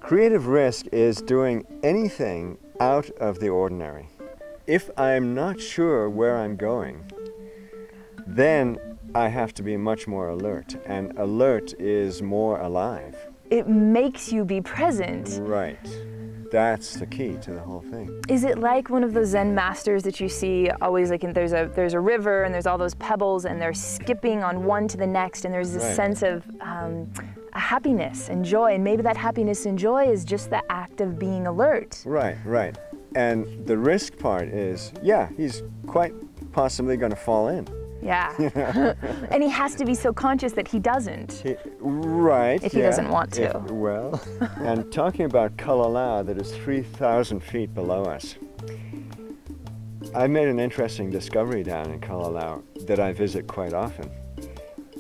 Creative risk is doing anything out of the ordinary. If I'm not sure where I'm going, then I have to be much more alert, and alert is more alive. It makes you be present. Right. That's the key to the whole thing. Is it like one of those Zen masters that you see always, like there's a river and there's all those pebbles and they're skipping on one to the next, and there's this sense of happiness and joy, and maybe that happiness and joy is just the act of being alert. Right, right. And the risk part is, yeah, he's quite possibly going to fall in. Yeah. You know? And he has to be so conscious that he doesn't. Right. If he doesn't want to. Well, and talking about Kalalau, that is 3,000 feet below us, I made an interesting discovery down in Kalalau that I visit quite often.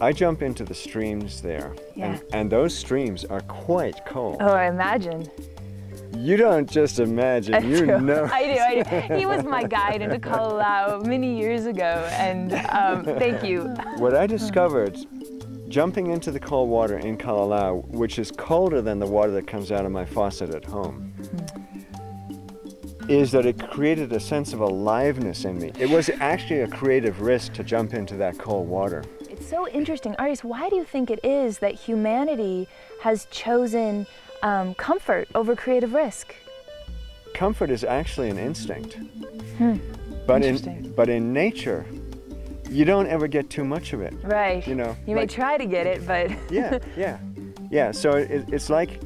I jump into the streams there, and those streams are quite cold. Oh, I imagine. You don't just imagine, you know. I do. He was my guide into Kalalau many years ago, and thank you. What I discovered, jumping into the cold water in Kalalau, which is colder than the water that comes out of my faucet at home, is that it created a sense of aliveness in me. It was actually a creative risk to jump into that cold water. It's so interesting. Arius, why do you think it is that humanity has chosen comfort over creative risk? Comfort is actually an instinct. But in nature, you don't ever get too much of it. Right. You know, you may try to get it, but yeah. So it's like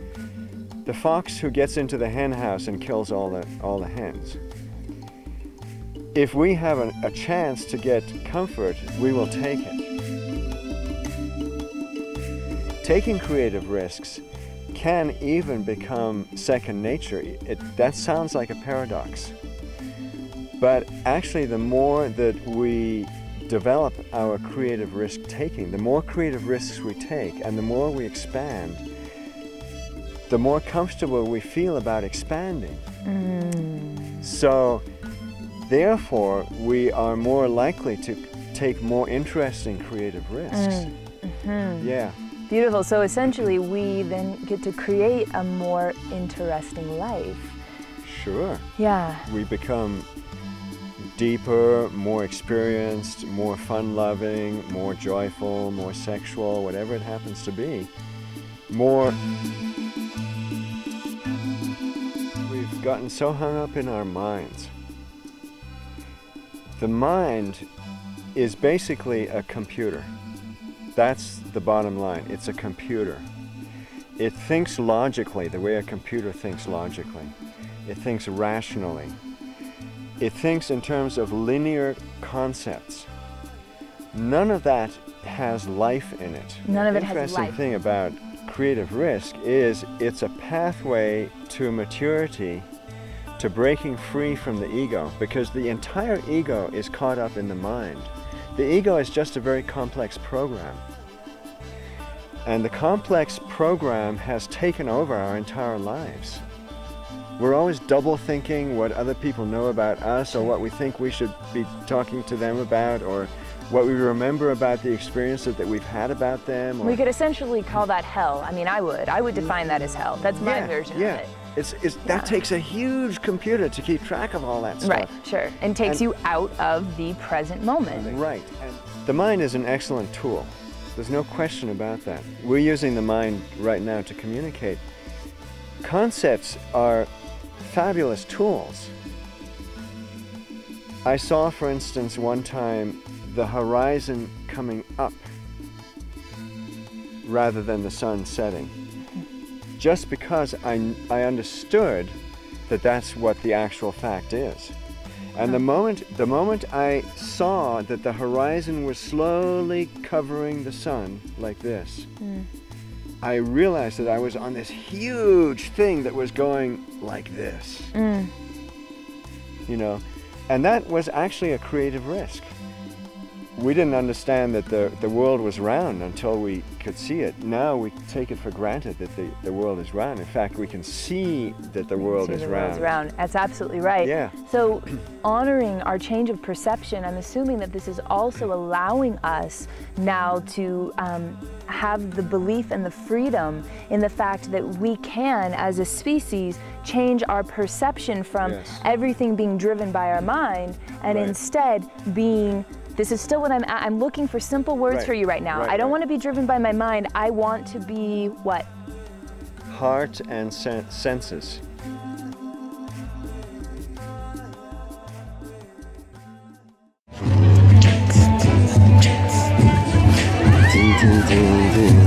the fox who gets into the hen house and kills all the hens. If we have a chance to get comfort, we will take it. Taking creative risks can even become second nature. That sounds like a paradox. But actually, the more that we develop our creative risk taking, the more creative risks we take, and the more we expand, the more comfortable we feel about expanding. So, therefore, we are more likely to take more interesting creative risks. Yeah. Beautiful. So essentially, we then get to create a more interesting life. Sure. Yeah. We become deeper, more experienced, more fun-loving, more joyful, more sexual, whatever it happens to be. More. We've gotten so hung up in our minds. The mind is basically a computer. That's the bottom line. It's a computer. It thinks logically the way a computer thinks logically. It thinks rationally. It thinks in terms of linear concepts. None of that has life in it. None of it has life. The interesting thing about creative risk is it's a pathway to maturity, to breaking free from the ego, because the entire ego is caught up in the mind. The ego is just a very complex program. And the complex program has taken over our entire lives. We're always double thinking what other people know about us, or what we think we should be talking to them about, or what we remember about the experience that we've had about them. We could essentially call that hell. I mean, I would define that as hell. That's my version of it. That takes a huge computer to keep track of all that stuff. Right, sure. And takes you out of the present moment. Right. And the mind is an excellent tool. There's no question about that. We're using the mind right now to communicate. Concepts are fabulous tools. I saw, for instance, one time the horizon coming up rather than the sun setting, just because I understood that that's what the actual fact is. And the moment I saw that the horizon was slowly covering the sun like this, I realized that I was on this huge thing that was going like this. You know, And that was actually a creative risk. We didn't understand that the world was round until we could see it. Now we take it for granted that the world is round. In fact, we can see that the world is round. That's absolutely right. Yeah. So honoring our change of perception, I'm assuming that this is also allowing us now to have the belief and the freedom in the fact that we can, as a species, change our perception from everything being driven by our mind and instead being, this is still what I'm looking for simple words for you right now. I don't want to be driven by my mind. I want to be what? Heart and senses. Ding, ding, ding, ding.